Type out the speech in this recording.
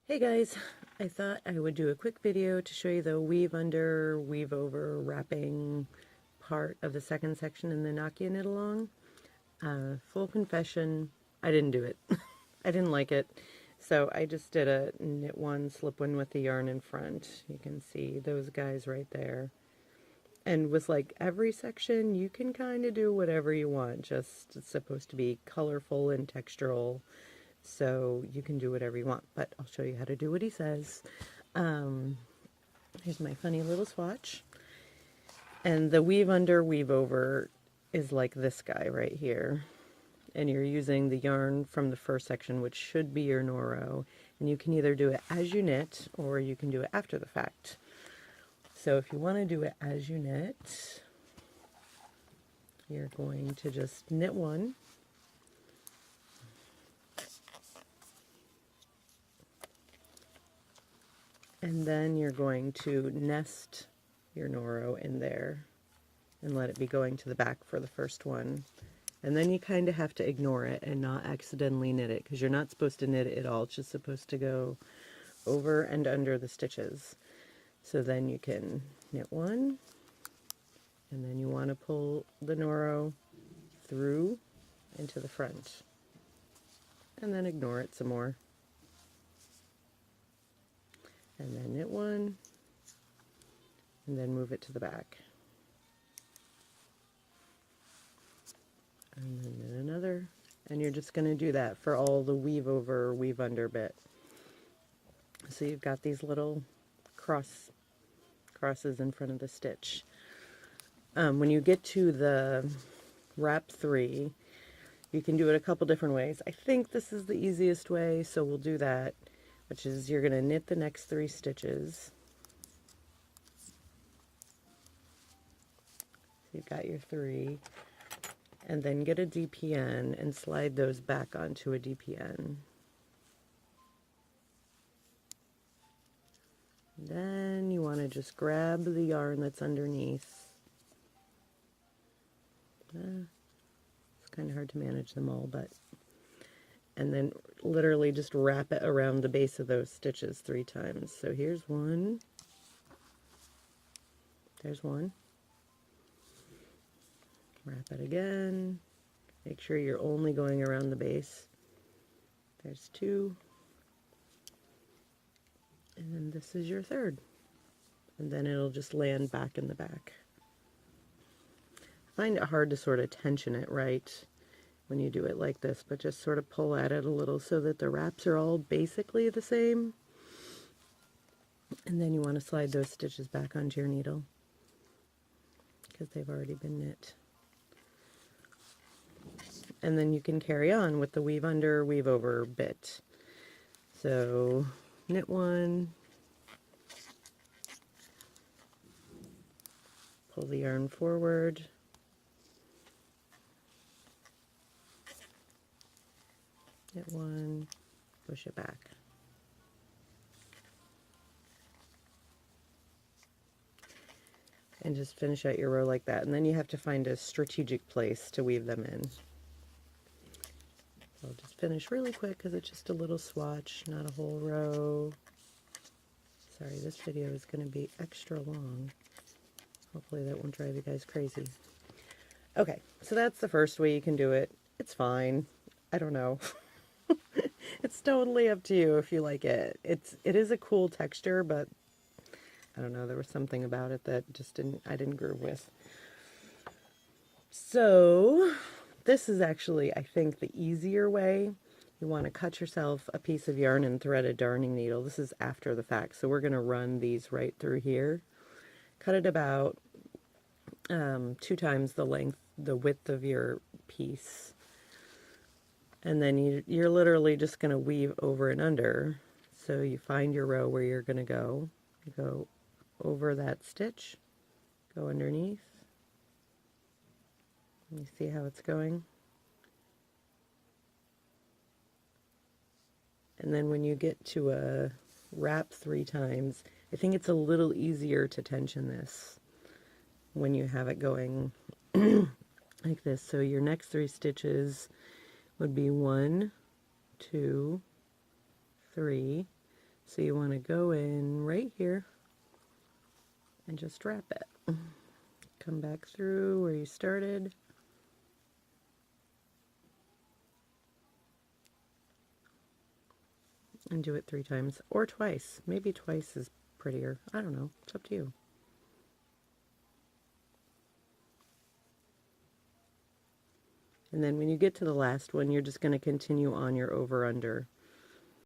Hey guys, I thought I would do a quick video to show you the weave under, weave over wrapping part of the second section in the Nakia knit along. Full confession, I didn't do it. I didn't like it. So I just did a knit one, slip one with the yarn in front. You can see those guys right there. And with like every section, you can kind of do whatever you want. Just it's supposed to be colorful and textural. So you can do whatever you want, but I'll show you how to do what he says. Here's my funny little swatch. And the weave under, weave over is like this guy right here. And you're using the yarn from the first section, which should be your Noro. And you can either do it as you knit, or you can do it after the fact. So if you want to do it as you knit, you're going to just knit one. And then you're going to nest your Noro in there and let it be going to the back for the first one. And then you kind of have to ignore it and not accidentally knit it, because you're not supposed to knit it at all. It's just supposed to go over and under the stitches. So then you can knit one, and then you want to pull the Noro through into the front. And then ignore it some more. And then knit one, and then move it to the back. And then knit another, and you're just going to do that for all the weave over, weave under bit. So you've got these little crosses in front of the stitch. When you get to the wrap 3, you can do it a couple different ways. I think this is the easiest way, so we'll do that, which is you're going to knit the next 3 stitches. So you've got your 3. And then get a DPN and slide those back onto a DPN. Then you want to just grab the yarn that's underneath. It's kind of hard to manage them all, but... And then literally just wrap it around the base of those stitches 3 times. So here's one. There's one. Wrap it again. Make sure you're only going around the base. There's 2. And then this is your 3rd. And then it'll just land back in the back. I find it hard to sort of tension it right when you do it like this, but just sort of pull at it a little so that the wraps are all basically the same. And then you want to slide those stitches back onto your needle because they've already been knit. And then you can carry on with the weave under, weave over bit. So knit one, pull the yarn forward, knit one, push it back. And just finish out your row like that. And then you have to find a strategic place to weave them in. I'll just finish really quick because it's just a little swatch, not a whole row. Sorry, this video is going to be extra long. Hopefully that won't drive you guys crazy. Okay, so that's the first way you can do it. It's fine. I don't know. It's totally up to you if you like it. It is a cool texture, but I don't know, there was something about it that just I didn't groove with. So this is actually, I think, the easier way. You want to cut yourself a piece of yarn and thread a darning needle. This is after the fact, so we're going to run these right through here. Cut it about 2 times the width of your piece. And then you're literally just going to weave over and under. So you find your row where you're going to go. You go over that stitch, go underneath. You see how it's going? And then when you get to a wrap 3 times, I think it's a little easier to tension this when you have it going like this. So your next 3 stitches would be 1, 2, 3. So you want to go in right here and just wrap it. Come back through where you started. And do it 3 times or twice. Maybe twice is prettier. I don't know. It's up to you. And then when you get to the last one, you're just going to continue on your over-under